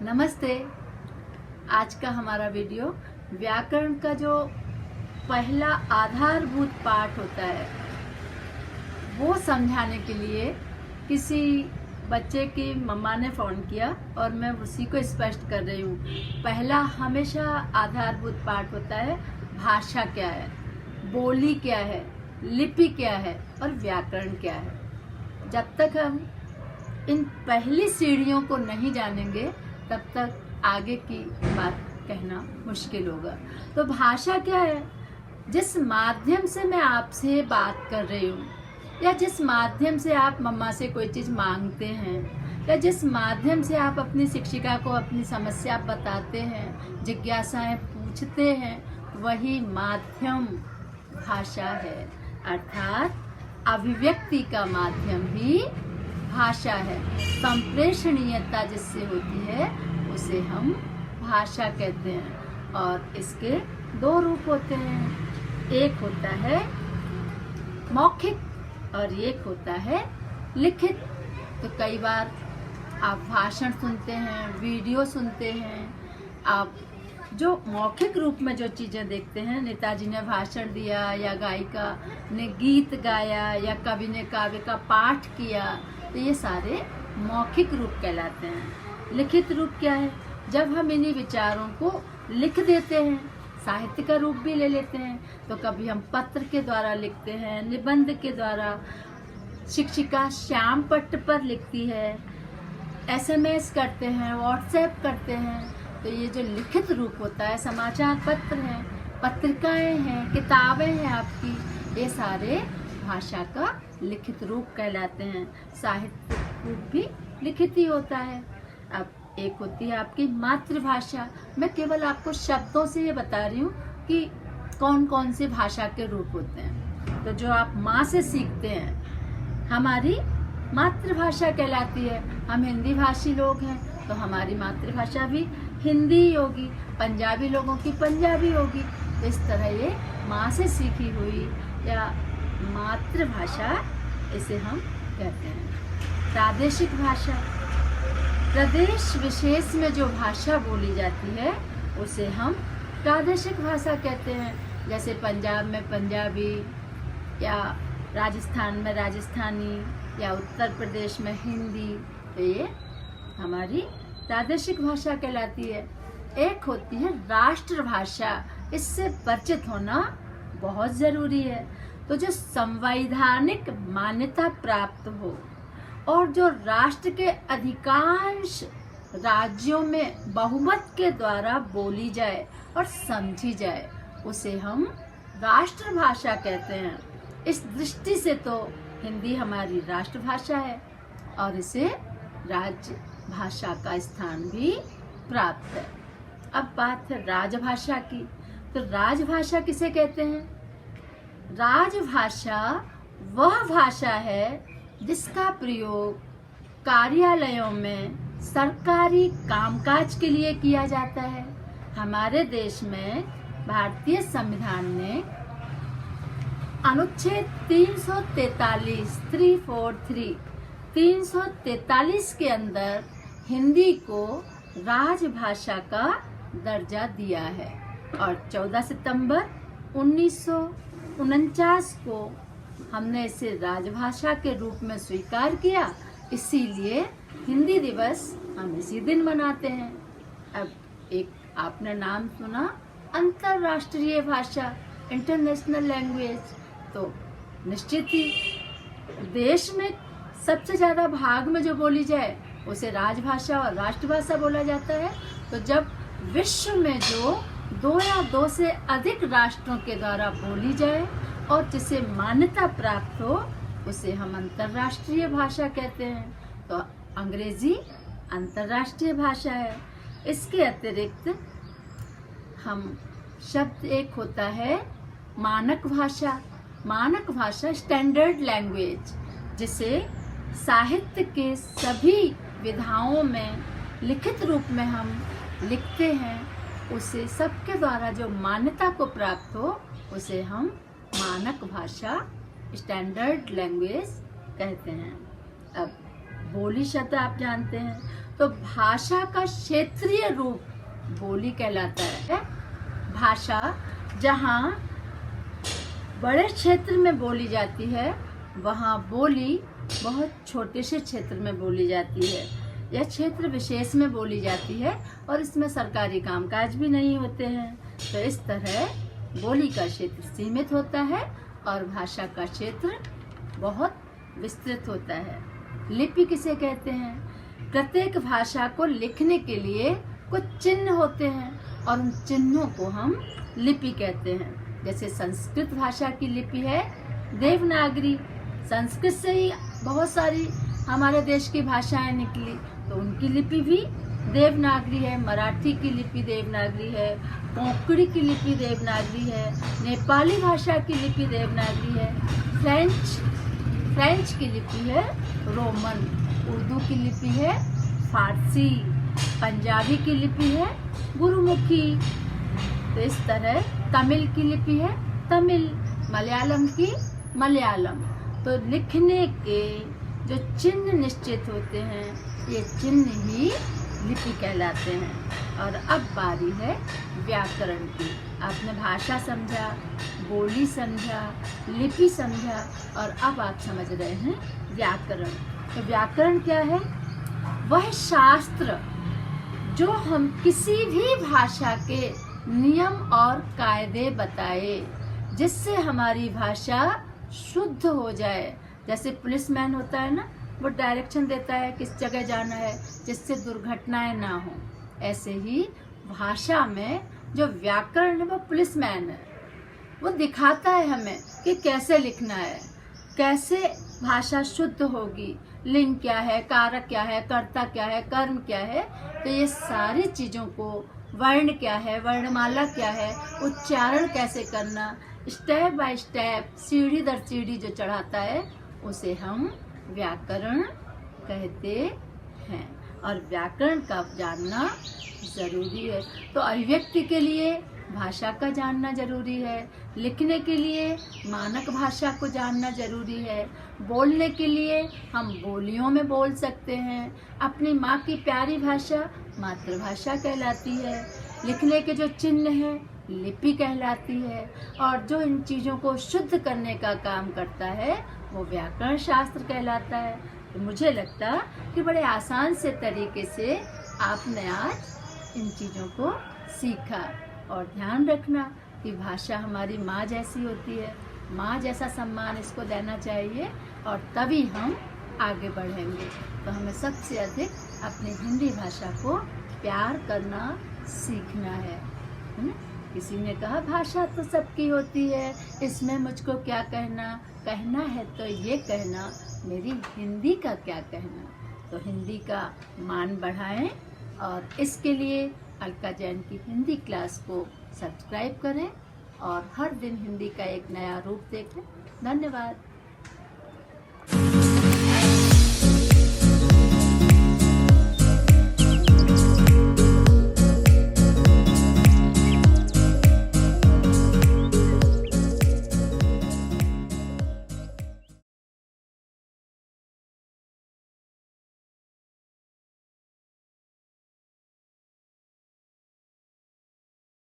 नमस्ते। आज का हमारा वीडियो व्याकरण का जो पहला आधारभूत पाठ होता है वो समझाने के लिए किसी बच्चे की मम्मा ने फ़ोन किया और मैं उसी को स्पष्ट कर रही हूँ। पहला हमेशा आधारभूत पाठ होता है भाषा क्या है, बोली क्या है, लिपि क्या है और व्याकरण क्या है। जब तक हम इन पहली सीढ़ियों को नहीं जानेंगे तब तक आगे की बात कहना मुश्किल होगा। तो भाषा क्या है? जिस माध्यम से मैं आपसे बात कर रही हूँ, या जिस माध्यम से आप मम्मा से कोई चीज़ मांगते हैं, या जिस माध्यम से आप अपनी शिक्षिका को अपनी समस्या बताते हैं, जिज्ञासाएं पूछते हैं, वही माध्यम भाषा है। अर्थात अभिव्यक्ति का माध्यम ही भाषा है। संप्रेषणीयता जिससे होती है उसे हम भाषा कहते हैं। और इसके दो रूप होते हैं, एक होता है मौखिक और एक होता है लिखित। तो कई बार आप भाषण सुनते हैं, वीडियो सुनते हैं, आप जो मौखिक रूप में जो चीज़ें देखते हैं, नेताजी ने भाषण दिया या गायिका ने गीत गाया या कवि ने काव्य का पाठ किया, तो ये सारे मौखिक रूप कहलाते हैं। लिखित रूप क्या है? जब हम इन्हीं विचारों को लिख देते हैं, साहित्य का रूप भी ले लेते हैं। तो कभी हम पत्र के द्वारा लिखते हैं, निबंध के द्वारा, शिक्षिका श्याम पट्ट पर लिखती है, SMS करते हैं, व्हाट्सएप करते हैं। तो ये जो लिखित रूप होता है, समाचार पत्र हैं, पत्रिकाएं हैं, किताबें हैं आपकी, ये सारे भाषा का लिखित रूप कहलाते हैं। साहित्य रूप भी लिखित ही होता है। अब एक होती है आपकी मातृभाषा। मैं केवल आपको शब्दों से ये बता रही हूँ कि कौन कौन से भाषा के रूप होते हैं। तो जो आप माँ से सीखते हैं हमारी मातृभाषा कहलाती है। हम हिंदी भाषी लोग हैं तो हमारी मातृभाषा भी हिंदी होगी, पंजाबी लोगों की पंजाबी होगी। तो इस तरह ये माँ से सीखी हुई या मातृभाषा इसे हम कहते हैं। प्रादेशिक भाषा, प्रदेश विशेष में जो भाषा बोली जाती है उसे हम प्रादेशिक भाषा कहते हैं। जैसे पंजाब में पंजाबी, या राजस्थान में राजस्थानी, या उत्तर प्रदेश में हिंदी। तो ये हमारी प्रादेशिक भाषा कहलाती है। एक होती है राष्ट्रभाषा, इससे परिचित होना बहुत ज़रूरी है। तो जो संवैधानिक मान्यता प्राप्त हो और जो राष्ट्र के अधिकांश राज्यों में बहुमत के द्वारा बोली जाए और समझी जाए, उसे हम राष्ट्रभाषा कहते हैं। इस दृष्टि से तो हिंदी हमारी राष्ट्रभाषा है और इसे राज्य भाषा का स्थान भी प्राप्त है। अब बात है राजभाषा की। तो राजभाषा किसे कहते हैं? राजभाषा वह भाषा है जिसका प्रयोग कार्यालयों में सरकारी कामकाज के लिए किया जाता है। हमारे देश में भारतीय संविधान ने अनुच्छेद 343 के अंदर हिंदी को राजभाषा का दर्जा दिया है और 14 सितंबर 1949 को हमने इसे राजभाषा के रूप में स्वीकार किया। इसीलिए हिंदी दिवस हम इसी दिन मनाते हैं। अब एक आपने नाम सुना अंतर्राष्ट्रीय भाषा, इंटरनेशनल लैंग्वेज। तो निश्चित ही देश में सबसे ज़्यादा भाग में जो बोली जाए उसे राजभाषा और राष्ट्रभाषा बोला जाता है। तो जब विश्व में जो 2 या 2 से अधिक राष्ट्रों के द्वारा बोली जाए और जिसे मान्यता प्राप्त हो उसे हम अंतर्राष्ट्रीय भाषा कहते हैं। तो अंग्रेजी अंतर्राष्ट्रीय भाषा है। इसके अतिरिक्त हम शब्द एक होता है मानक भाषा। मानक भाषा स्टैंडर्ड लैंग्वेज, जिसे साहित्य के सभी विधाओं में लिखित रूप में हम लिखते हैं, उसे सबके द्वारा जो मान्यता को प्राप्त हो उसे हम मानक भाषा स्टैंडर्ड लैंग्वेज कहते हैं। अब बोली शब्द आप जानते हैं, तो भाषा का क्षेत्रीय रूप बोली कहलाता है। भाषा जहाँ बड़े क्षेत्र में बोली जाती है, वहाँ बोली बहुत छोटे से क्षेत्र में बोली जाती है या क्षेत्र विशेष में बोली जाती है, और इसमें सरकारी कामकाज भी नहीं होते हैं। तो इस तरह बोली का क्षेत्र सीमित होता है और भाषा का क्षेत्र बहुत विस्तृत होता है। लिपि किसे कहते हैं? प्रत्येक भाषा को लिखने के लिए कुछ चिन्ह होते हैं और उन चिन्हों को हम लिपि कहते हैं। जैसे संस्कृत भाषा की लिपि है देवनागरी। संस्कृत से ही बहुत सारी हमारे देश की भाषाएं निकली, तो उनकी लिपि भी देवनागरी है। मराठी की लिपि देवनागरी है, कोंकणी की लिपि देवनागरी है, नेपाली भाषा की लिपि देवनागरी है, फ्रेंच की लिपि है रोमन, उर्दू की लिपि है फारसी, पंजाबी की लिपि है गुरुमुखी। तो इस तरह तमिल की लिपि है तमिल, मलयालम की मलयालम। तो लिखने के जो चिन्ह निश्चित होते हैं, ये चिन्ह ही लिपि कहलाते हैं। और अब बारी है व्याकरण की। आपने भाषा समझा, बोली समझा, लिपि समझा, और अब आप समझ रहे हैं व्याकरण। तो व्याकरण क्या है? वह शास्त्र जो हम किसी भी भाषा के नियम और कायदे बताए, जिससे हमारी भाषा शुद्ध हो जाए। जैसे पुलिसमैन होता है ना, वो डायरेक्शन देता है किस जगह जाना है, जिससे दुर्घटनाएं ना हो। ऐसे ही भाषा में जो व्याकरण है वो पुलिसमैन है। वो दिखाता है हमें कि कैसे लिखना है, कैसे भाषा शुद्ध होगी, लिंग क्या है, कारक क्या है, कर्ता क्या है, कर्म क्या है। तो ये सारी चीज़ों को, वर्ण क्या है, वर्णमाला क्या है, उच्चारण कैसे करना, स्टेप बाय स्टेप, सीढ़ी दर सीढ़ी जो चढ़ाता है, उसे हम व्याकरण कहते हैं। और व्याकरण का जानना जरूरी है। तो अभिव्यक्ति के लिए भाषा का जानना जरूरी है, लिखने के लिए मानक भाषा को जानना जरूरी है, बोलने के लिए हम बोलियों में बोल सकते हैं। अपनी माँ की प्यारी भाषा मातृभाषा कहलाती है। लिखने के जो चिन्ह हैं लिपि कहलाती है। और जो इन चीज़ों को शुद्ध करने का काम करता है वो व्याकरण शास्त्र कहलाता है। तो मुझे लगता कि बड़े आसान से तरीके से आपने आज इन चीज़ों को सीखा। और ध्यान रखना कि भाषा हमारी माँ जैसी होती है, माँ जैसा सम्मान इसको देना चाहिए, और तभी हम आगे बढ़ेंगे। तो हमें सबसे अधिक अपनी हिंदी भाषा को प्यार करना सीखना है ना? किसी ने कहा भाषा तो सबकी होती है, इसमें मुझको क्या कहना, कहना है तो ये कहना, मेरी हिंदी का क्या कहना। तो हिंदी का मान बढ़ाएं, और इसके लिए अलका जैन की हिंदी क्लास को सब्सक्राइब करें और हर दिन हिंदी का एक नया रूप देखें। धन्यवाद।